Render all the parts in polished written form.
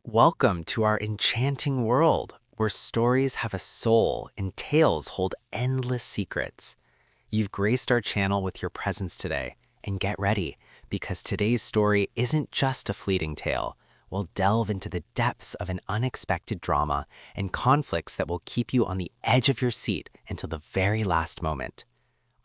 Welcome to our enchanting world, where stories have a soul and tales hold endless secrets. You've graced our channel with your presence today, and get ready, because today's story isn't just a fleeting tale. We'll delve into the depths of an unexpected drama and conflicts that will keep you on the edge of your seat until the very last moment.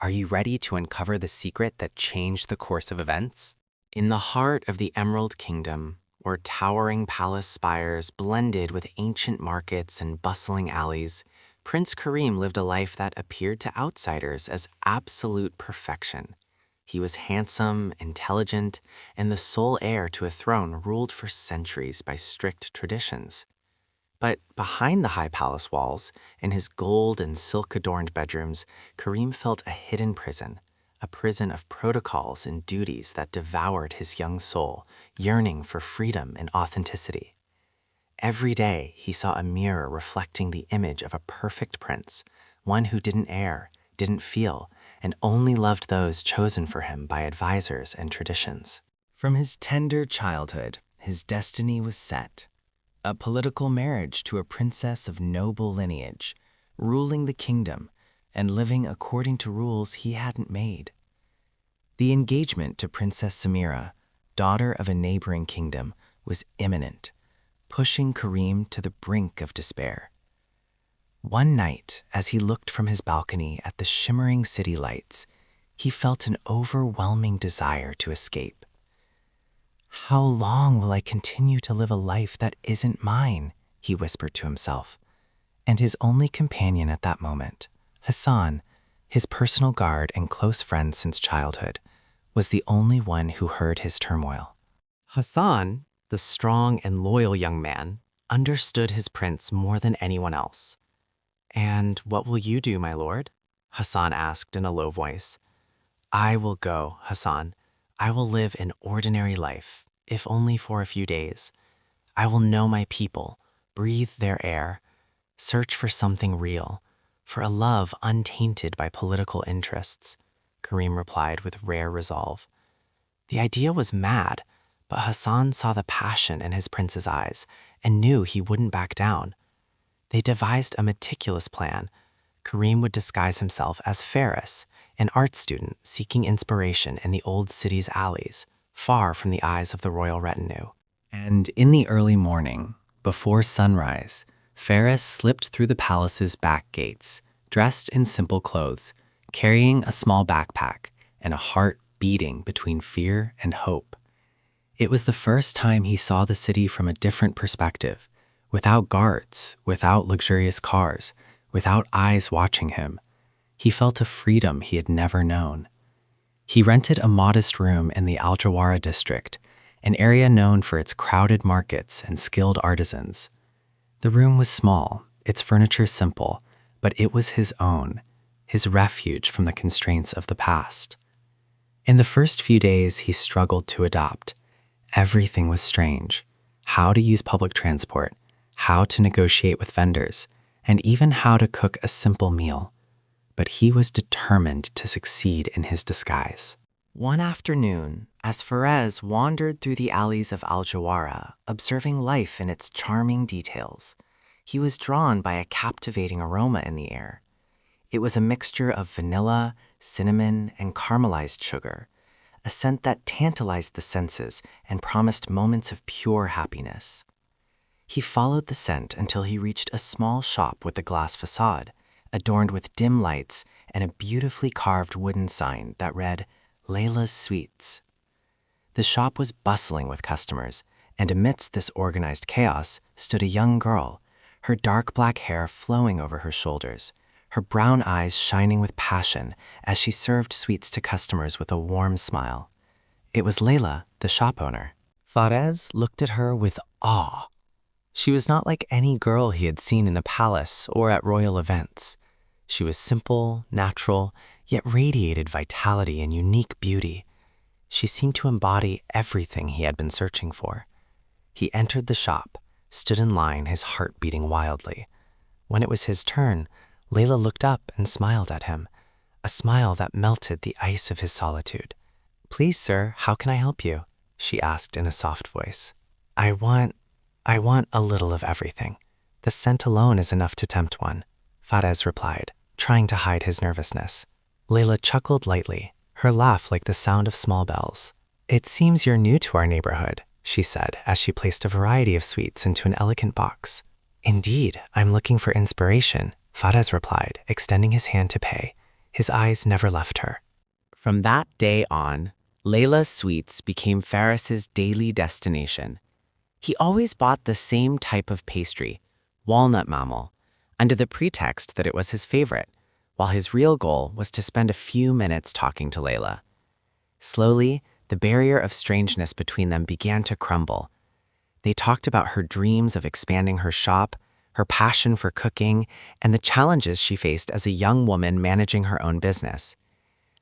Are you ready to uncover the secret that changed the course of events? In the heart of the Emerald Kingdom, where towering palace spires blended with ancient markets and bustling alleys, Prince Kareem lived a life that appeared to outsiders as absolute perfection. He was handsome, intelligent, and the sole heir to a throne ruled for centuries by strict traditions. But behind the high palace walls, in his gold and silk-adorned bedrooms, Kareem felt a hidden prison, a prison of protocols and duties that devoured his young soul, yearning for freedom and authenticity. Every day, he saw a mirror reflecting the image of a perfect prince, one who didn't err, didn't feel, and only loved those chosen for him by advisors and traditions. From his tender childhood, his destiny was set. A political marriage to a princess of noble lineage, ruling the kingdom and living according to rules he hadn't made. The engagement to Princess Samira, daughter of a neighboring kingdom, was imminent, pushing Kareem to the brink of despair. One night, as he looked from his balcony at the shimmering city lights, he felt an overwhelming desire to escape. "How long will I continue to live a life that isn't mine?" he whispered to himself. And his only companion at that moment, Hassan, his personal guard and close friend since childhood, was the only one who heard his turmoil. Hassan, the strong and loyal young man, understood his prince more than anyone else. "And what will you do, my lord?" Hassan asked in a low voice. "I will go, Hassan. I will live an ordinary life, if only for a few days. I will know my people, breathe their air, search for something real, for a love untainted by political interests," Kareem replied with rare resolve. The idea was mad, but Hassan saw the passion in his prince's eyes and knew he wouldn't back down. They devised a meticulous plan. Kareem would disguise himself as Faris, an art student seeking inspiration in the old city's alleys, far from the eyes of the royal retinue. And in the early morning, before sunrise, Faris slipped through the palace's back gates, dressed in simple clothes, carrying a small backpack and a heart beating between fear and hope. It was the first time he saw the city from a different perspective, without guards, without luxurious cars, without eyes watching him. He felt a freedom he had never known. He rented a modest room in the Al Jawara district, an area known for its crowded markets and skilled artisans. The room was small, its furniture simple, but it was his own, his refuge from the constraints of the past. In the first few days, he struggled to adopt. Everything was strange: how to use public transport, how to negotiate with vendors, and even how to cook a simple meal. But he was determined to succeed in his disguise. One afternoon, as Fares wandered through the alleys of Al Jawara, observing life in its charming details, he was drawn by a captivating aroma in the air. It was a mixture of vanilla, cinnamon, and caramelized sugar, a scent that tantalized the senses and promised moments of pure happiness. He followed the scent until he reached a small shop with a glass facade, adorned with dim lights and a beautifully carved wooden sign that read, "Layla's Sweets." The shop was bustling with customers, and amidst this organized chaos stood a young girl, her dark black hair flowing over her shoulders, her brown eyes shining with passion as she served sweets to customers with a warm smile. It was Layla, the shop owner. Fares looked at her with awe. She was not like any girl he had seen in the palace or at royal events. She was simple, natural, yet radiated vitality and unique beauty. She seemed to embody everything he had been searching for. He entered the shop, stood in line, his heart beating wildly. When it was his turn, Layla looked up and smiled at him, a smile that melted the ice of his solitude. "Please, sir, how can I help you?" she asked in a soft voice. "I want I want a little of everything. The scent alone is enough to tempt one, Fadez replied, trying to hide his nervousness. Layla chuckled lightly, her laugh like the sound of small bells. It seems you're new to our neighborhood, she said as she placed a variety of sweets into an elegant box. Indeed, I'm looking for inspiration, Fadez replied, extending his hand to pay. His eyes never left her. From that day on, Layla's sweets became Ferris's daily destination. He always bought the same type of pastry, walnut mammal, under the pretext that it was his favorite, while his real goal was to spend a few minutes talking to Layla. Slowly, the barrier of strangeness between them began to crumble. They talked about her dreams of expanding her shop, her passion for cooking, and the challenges she faced as a young woman managing her own business.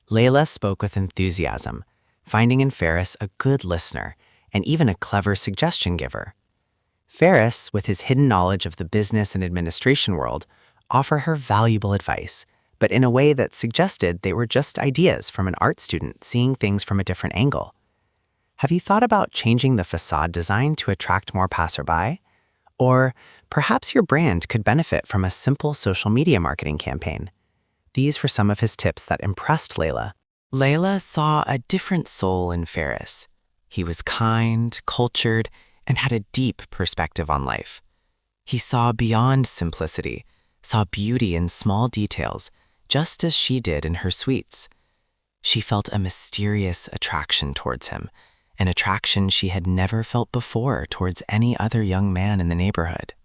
Layla spoke with enthusiasm, finding in Ferris a good listener and even a clever suggestion giver. Ferris, with his hidden knowledge of the business and administration world, offered her valuable advice, but in a way that suggested they were just ideas from an art student seeing things from a different angle. Have you thought about changing the facade design to attract more passerby? Or perhaps your brand could benefit from a simple social media marketing campaign. These were some of his tips that impressed Layla. Layla saw a different soul in Ferris. He was kind, cultured, and had a deep perspective on life. He saw beyond simplicity, saw beauty in small details, just as she did in her sweets. She felt a mysterious attraction towards him, an attraction she had never felt before towards any other young man in the neighborhood.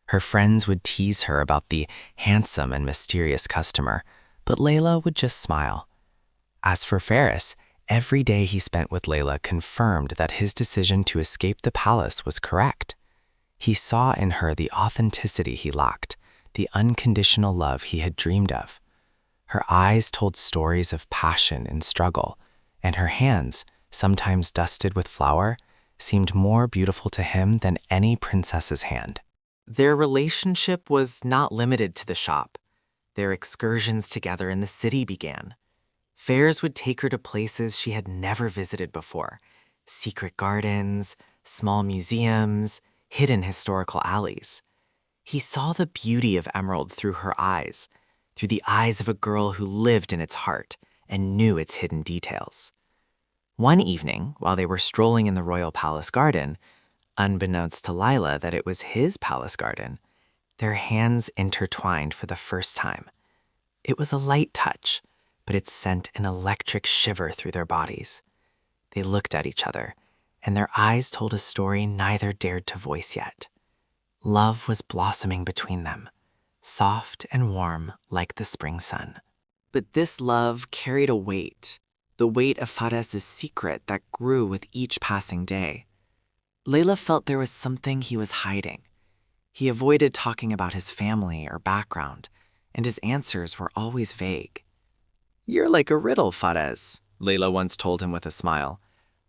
Her friends would tease her about the handsome and mysterious customer, but Layla would just smile. As for Ferris, every day he spent with Layla confirmed that his decision to escape the palace was correct. He saw in her the authenticity he lacked, the unconditional love he had dreamed of. Her eyes told stories of passion and struggle, and her hands, sometimes dusted with flour, seemed more beautiful to him than any princess's hand. Their relationship was not limited to the shop. Their excursions together in the city began. Fairs would take her to places she had never visited before, secret gardens, small museums, hidden historical alleys. He saw the beauty of Emerald through her eyes, through the eyes of a girl who lived in its heart and knew its hidden details. One evening, while they were strolling in the royal palace garden, unbeknownst to Lila that it was his palace garden, their hands intertwined for the first time. It was a light touch, but it sent an electric shiver through their bodies. They looked at each other, and their eyes told a story neither dared to voice yet. Love was blossoming between them, soft and warm like the spring sun. But this love carried a weight, the weight of Fares's secret that grew with each passing day. Layla felt there was something he was hiding. He avoided talking about his family or background, and his answers were always vague. "You're like a riddle, Fares," Layla once told him with a smile.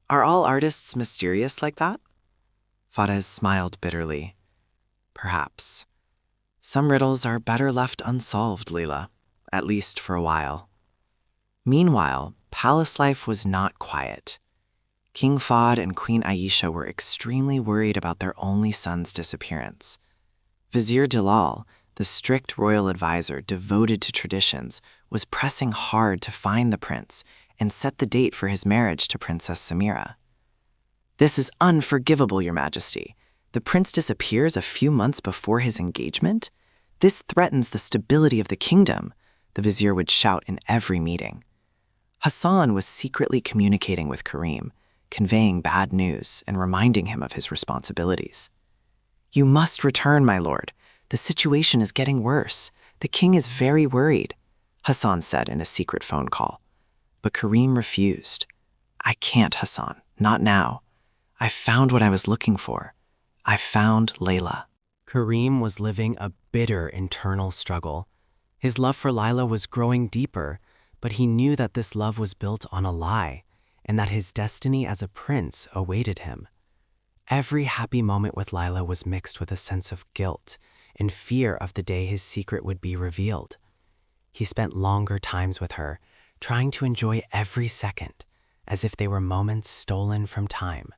"Are all artists mysterious like that?" Fares smiled bitterly. "Perhaps. Some riddles are better left unsolved, Layla, at least for a while." Meanwhile, palace life was not quiet. King Fahd and Queen Aisha were extremely worried about their only son's disappearance. Vizier Dalal, the strict royal advisor devoted to traditions, was pressing hard to find the prince and set the date for his marriage to Princess Samira. "This is unforgivable, Your Majesty. The prince disappears a few months before his engagement? This threatens the stability of the kingdom," the vizier would shout in every meeting. Hassan was secretly communicating with Karim, conveying bad news and reminding him of his responsibilities. "You must return, my lord. The situation is getting worse. The king is very worried," Hassan said in a secret phone call. But Karim refused. "I can't, Hassan. Not now. I found what I was looking for. I found Layla." Karim was living a bitter internal struggle. His love for Lila was growing deeper, but he knew that this love was built on a lie, and that his destiny as a prince awaited him. Every happy moment with Lila was mixed with a sense of guilt and fear of the day his secret would be revealed. He spent longer times with her, trying to enjoy every second, as if they were moments stolen from time.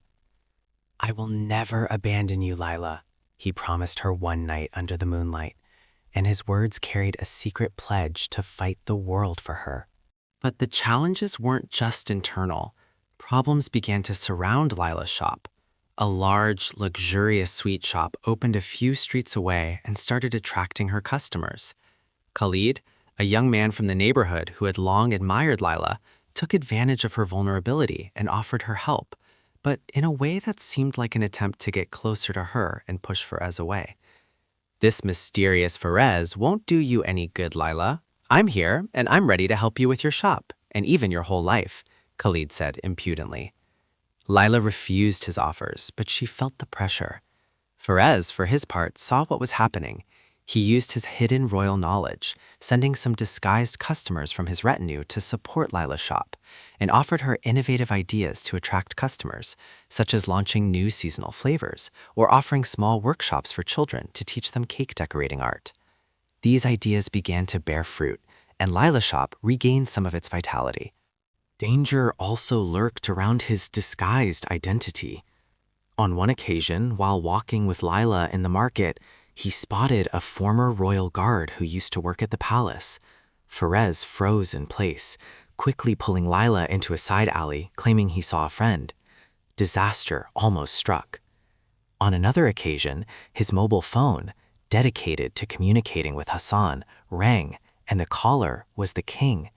"I will never abandon you, Lila," he promised her one night under the moonlight, and his words carried a secret pledge to fight the world for her. But the challenges weren't just internal. Problems began to surround Lila's shop. A large, luxurious sweet shop opened a few streets away and started attracting her customers. Khalid, a young man from the neighborhood who had long admired Lila, took advantage of her vulnerability and offered her help, but in a way that seemed like an attempt to get closer to her and push Faraz away. "This mysterious Faraz won't do you any good, Lila. I'm here, and I'm ready to help you with your shop, and even your whole life," Khalid said impudently. Lila refused his offers, but she felt the pressure. Faraz, for his part, saw what was happening. He used his hidden royal knowledge, sending some disguised customers from his retinue to support Lila's shop, and offered her innovative ideas to attract customers, such as launching new seasonal flavors or offering small workshops for children to teach them cake decorating art. These ideas began to bear fruit, and Lila's shop regained some of its vitality. Danger also lurked around his disguised identity. On one occasion, while walking with Lila in the market, he spotted a former royal guard who used to work at the palace. Faraz froze in place, quickly pulling Lila into a side alley, claiming he saw a friend. Disaster almost struck. On another occasion, his mobile phone, dedicated to communicating with Hassan, rang, and the caller was the king.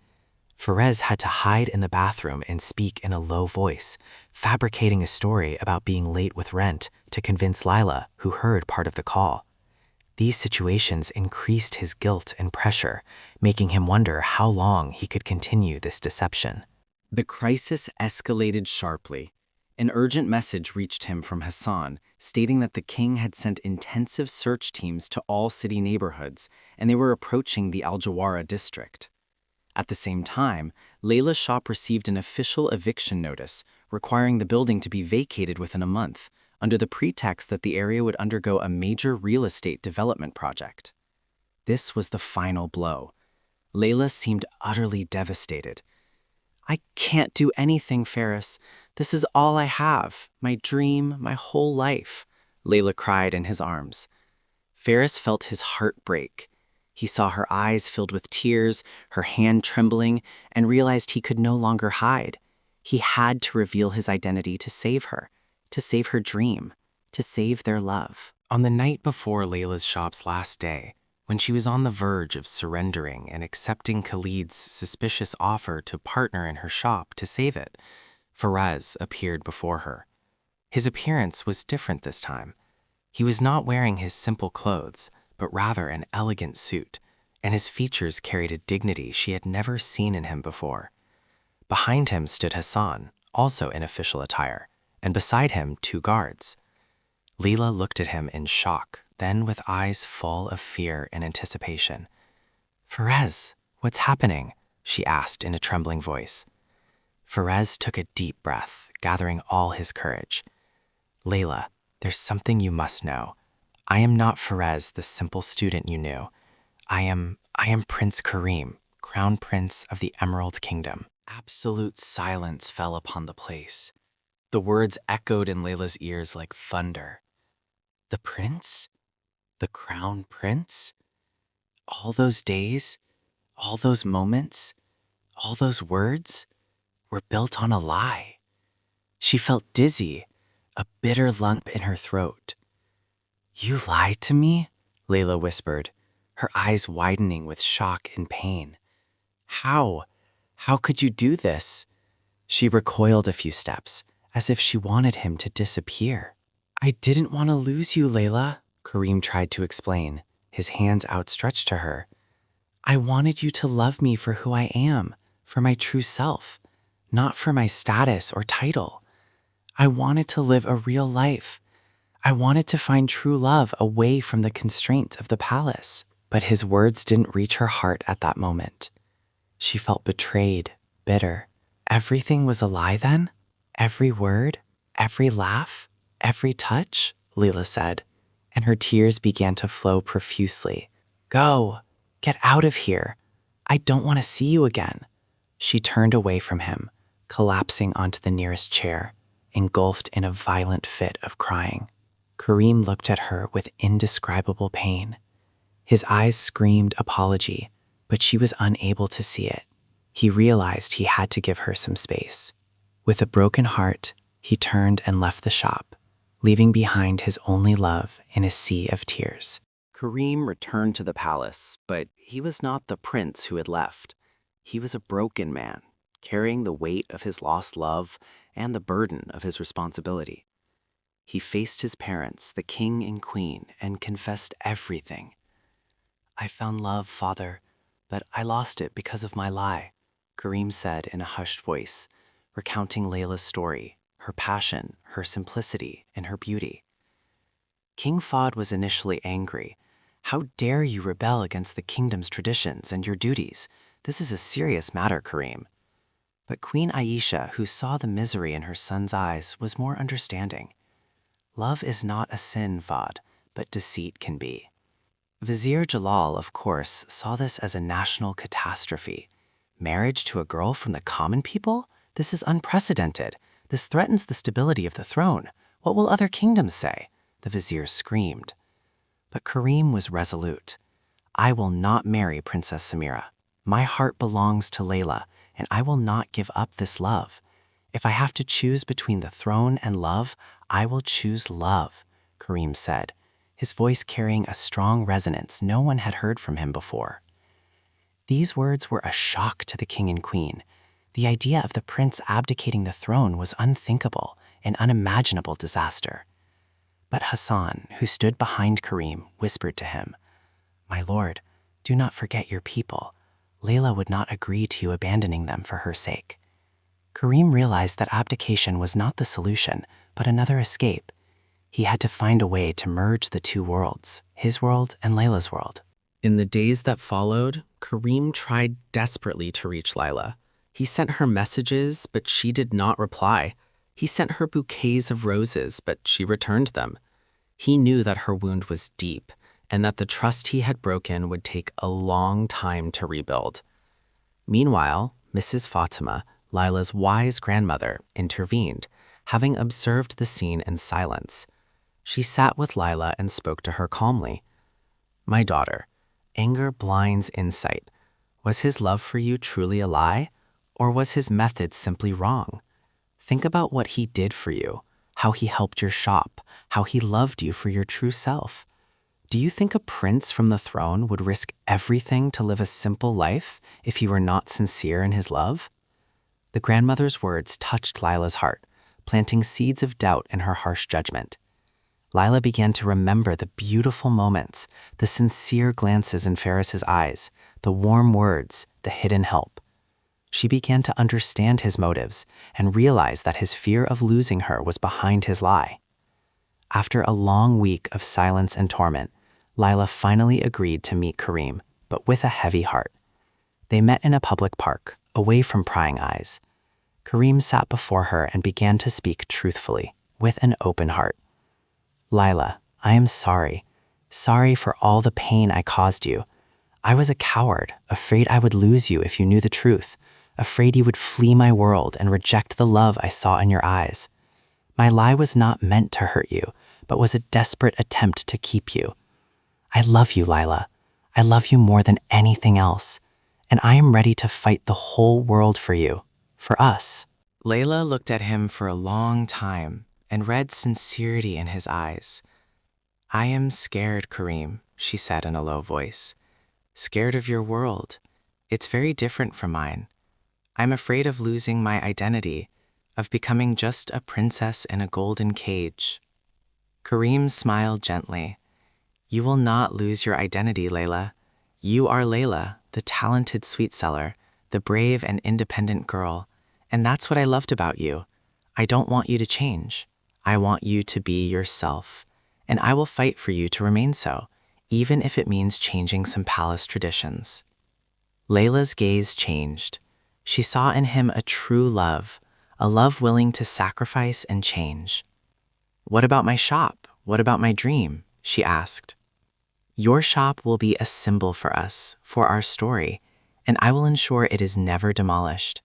Faraz had to hide in the bathroom and speak in a low voice, fabricating a story about being late with rent to convince Lila, who heard part of the call. These situations increased his guilt and pressure, making him wonder how long he could continue this deception. The crisis escalated sharply. An urgent message reached him from Hassan, stating that the king had sent intensive search teams to all city neighborhoods, and they were approaching the Al Jawara district. At the same time, Layla's shop received an official eviction notice, requiring the building to be vacated within a month, under the pretext that the area would undergo a major real estate development project. This was the final blow. Layla seemed utterly devastated. "I can't do anything, Ferris. This is all I have, my dream, my whole life," Layla cried in his arms. Ferris felt his heart break. He saw her eyes filled with tears, her hand trembling, and realized he could no longer hide. He had to reveal his identity to save her dream, to save their love. On the night before Layla's shop's last day, when she was on the verge of surrendering and accepting Khalid's suspicious offer to partner in her shop to save it, Faraz appeared before her. His appearance was different this time. He was not wearing his simple clothes, but rather an elegant suit, and his features carried a dignity she had never seen in him before. Behind him stood Hassan, also in official attire, and beside him 2 guards. Leela looked at him in shock, then with eyes full of fear and anticipation. "Faraz, what's happening?" she asked in a trembling voice. Faraz took a deep breath, gathering all his courage. "Layla, there's something you must know. I am not Faraz, the simple student you knew. I am Prince Karim, Crown Prince of the Emerald Kingdom." Absolute silence fell upon the place. The words echoed in Layla's ears like thunder. The prince? The Crown Prince? All those days, all those moments, all those words were built on a lie. She felt dizzy, a bitter lump in her throat. "You lied to me?" Layla whispered, her eyes widening with shock and pain. How? How could you do this?" She recoiled a few steps, as if she wanted him to disappear. "I didn't want to lose you, Layla," Karim tried to explain, his hands outstretched to her. "I wanted you to love me for who I am, for my true self, not for my status or title. I wanted to live a real life. I wanted to find true love away from the constraints of the palace." But his words didn't reach her heart at that moment. She felt betrayed, bitter. Everything was a lie then? Every word, every laugh, every touch, Leela said, and her tears began to flow profusely. "Go, get out of here. I don't want to see you again." She turned away from him, collapsing onto the nearest chair, engulfed in a violent fit of crying. Kareem looked at her with indescribable pain. His eyes screamed apology, but she was unable to see it. He realized he had to give her some space. With a broken heart, he turned and left the shop, leaving behind his only love in a sea of tears. Kareem returned to the palace, but he was not the prince who had left. He was a broken man, carrying the weight of his lost love and the burden of his responsibility. He faced his parents, the king and queen, and confessed everything. "I found love, father, but I lost it because of my lie," Kareem said in a hushed voice, recounting Layla's story, her passion, her simplicity, and her beauty. King Fahd was initially angry. "How dare you rebel against the kingdom's traditions and your duties? This is a serious matter, Kareem." But Queen Aisha, who saw the misery in her son's eyes, was more understanding. "Love is not a sin, Fahd, but deceit can be." Vizier Jalal, of course, saw this as a national catastrophe. Marriage to a girl from the common people? This is unprecedented. This threatens the stability of the throne. What will other kingdoms say? The vizier screamed. But Kareem was resolute. "I will not marry Princess Samira. My heart belongs to Layla, and I will not give up this love. If I have to choose between the throne and love, I will choose love," Kareem said, his voice carrying a strong resonance no one had heard from him before. These words were a shock to the king and queen. The idea of the prince abdicating the throne was unthinkable, an unimaginable disaster. But Hassan, who stood behind Kareem, whispered to him, "My lord, do not forget your people. Layla would not agree to you abandoning them for her sake." Kareem realized that abdication was not the solution, but another escape. He had to find a way to merge the two worlds, his world and Layla's world. In the days that followed, Kareem tried desperately to reach Layla. He sent her messages, but she did not reply. He sent her bouquets of roses, but she returned them. He knew that her wound was deep, and that the trust he had broken would take a long time to rebuild. Meanwhile, Mrs. Fatima, Lila's wise grandmother, intervened, having observed the scene in silence. She sat with Lila and spoke to her calmly. "My daughter, anger blinds insight. Was his love for you truly a lie, or was his method simply wrong? Think about what he did for you, how he helped your shop, how he loved you for your true self. Do you think a prince from the throne would risk everything to live a simple life if he were not sincere in his love?" The grandmother's words touched Lila's heart, planting seeds of doubt in her harsh judgment. Lila began to remember the beautiful moments, the sincere glances in Ferris's eyes, the warm words, the hidden help. She began to understand his motives and realized that his fear of losing her was behind his lie. After a long week of silence and torment, Lila finally agreed to meet Kareem, but with a heavy heart. They met in a public park, away from prying eyes. Kareem sat before her and began to speak truthfully, with an open heart. "Lila, I am sorry. Sorry for all the pain I caused you. I was a coward, afraid I would lose you if you knew the truth, afraid you would flee my world and reject the love I saw in your eyes. My lie was not meant to hurt you, but was a desperate attempt to keep you. I love you, Lila. I love you more than anything else, and I am ready to fight the whole world for you, for us." Layla looked at him for a long time and read sincerity in his eyes. "I am scared, Kareem," she said in a low voice. "Scared of your world. It's very different from mine. I'm afraid of losing my identity, of becoming just a princess in a golden cage." Kareem smiled gently. "You will not lose your identity, Layla. You are Layla, the talented sweet seller, the brave and independent girl, and that's what I loved about you. I don't want you to change. I want you to be yourself, and I will fight for you to remain so, even if it means changing some palace traditions." Layla's gaze changed. She saw in him a true love, a love willing to sacrifice and change. "What about my shop? What about my dream?" she asked. "Your shop will be a symbol for us, for our story, and I will ensure it is never demolished.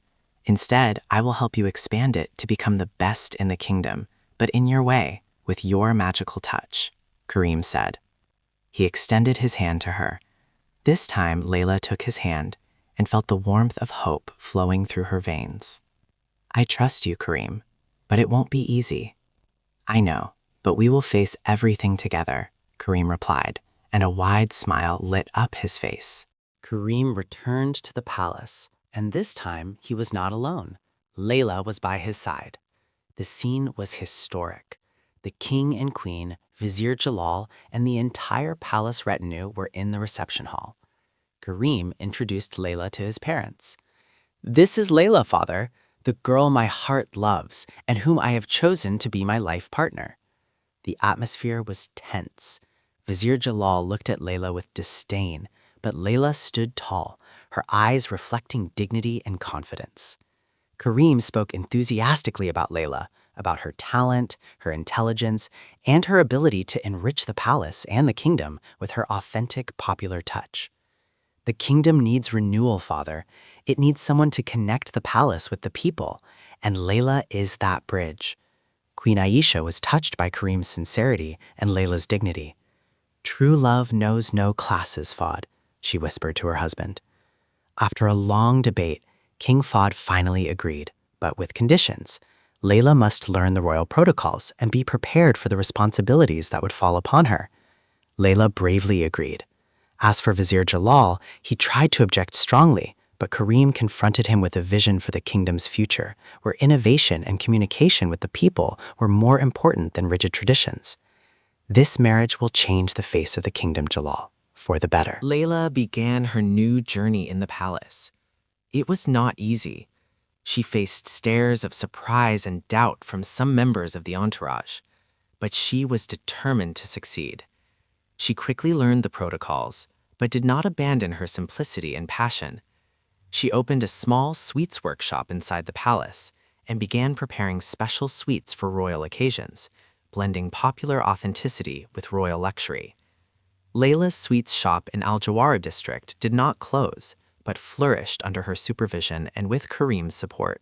Instead, I will help you expand it to become the best in the kingdom, but in your way, with your magical touch, Kareem said. He extended his hand to her. This time, Layla took his hand and felt the warmth of hope flowing through her veins. I trust you, Kareem, but it won't be easy. I know, but we will face everything together, Kareem replied, and a wide smile lit up his face. Kareem returned to the palace, and this time he was not alone. Layla was by his side. The scene was historic. The king and queen, Vizier Jalal, and the entire palace retinue were in the reception hall. Kareem introduced Layla to his parents. "This is Layla, father, the girl my heart loves and whom I have chosen to be my life partner." The atmosphere was tense. Vizier Jalal looked at Layla with disdain, but Layla stood tall, her eyes reflecting dignity and confidence. Kareem spoke enthusiastically about Layla, about her talent, her intelligence, and her ability to enrich the palace and the kingdom with her authentic popular touch. "The kingdom needs renewal, father. It needs someone to connect the palace with the people, and Layla is that bridge." Queen Aisha was touched by Kareem's sincerity and Layla's dignity. "True love knows no classes, Fahd," she whispered to her husband. After a long debate, King Fahd finally agreed, but with conditions. Layla must learn the royal protocols and be prepared for the responsibilities that would fall upon her. Layla bravely agreed. As for Vizier Jalal, he tried to object strongly, but Kareem confronted him with a vision for the kingdom's future, where innovation and communication with the people were more important than rigid traditions. "This marriage will change the face of the kingdom, Jalal, for the better." Layla began her new journey in the palace. It was not easy. She faced stares of surprise and doubt from some members of the entourage, but she was determined to succeed. She quickly learned the protocols, but did not abandon her simplicity and passion. She opened a small sweets workshop inside the palace and began preparing special sweets for royal occasions, blending popular authenticity with royal luxury. Layla's sweets shop in Al Jawara district did not close, but flourished under her supervision and with Kareem's support.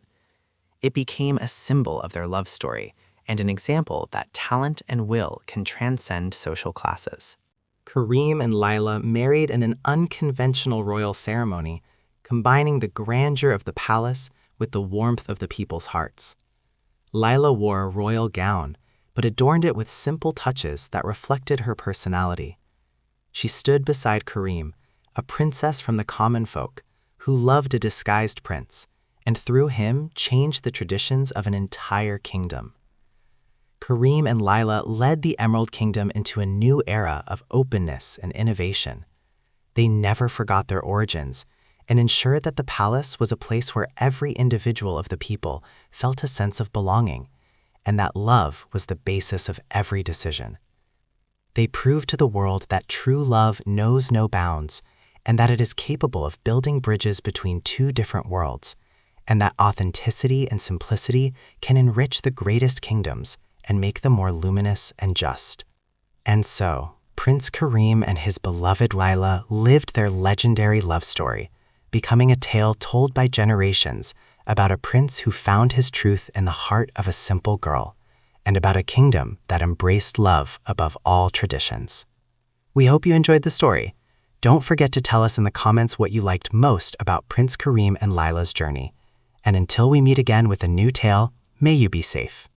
It became a symbol of their love story and an example that talent and will can transcend social classes. Kareem and Layla married in an unconventional royal ceremony, combining the grandeur of the palace with the warmth of the people's hearts. Layla wore a royal gown, but adorned it with simple touches that reflected her personality. She stood beside Kareem, a princess from the common folk, who loved a disguised prince, and through him changed the traditions of an entire kingdom. Kareem and Layla led the Emerald Kingdom into a new era of openness and innovation. They never forgot their origins and ensured that the palace was a place where every individual of the people felt a sense of belonging, and that love was the basis of every decision. They proved to the world that true love knows no bounds, and that it is capable of building bridges between two different worlds, and that authenticity and simplicity can enrich the greatest kingdoms and make them more luminous and just. And so, Prince Kareem and his beloved Layla lived their legendary love story, becoming a tale told by generations about a prince who found his truth in the heart of a simple girl, and about a kingdom that embraced love above all traditions. We hope you enjoyed the story. Don't forget to tell us in the comments what you liked most about Prince Kareem and Layla's journey. And until we meet again with a new tale, may you be safe.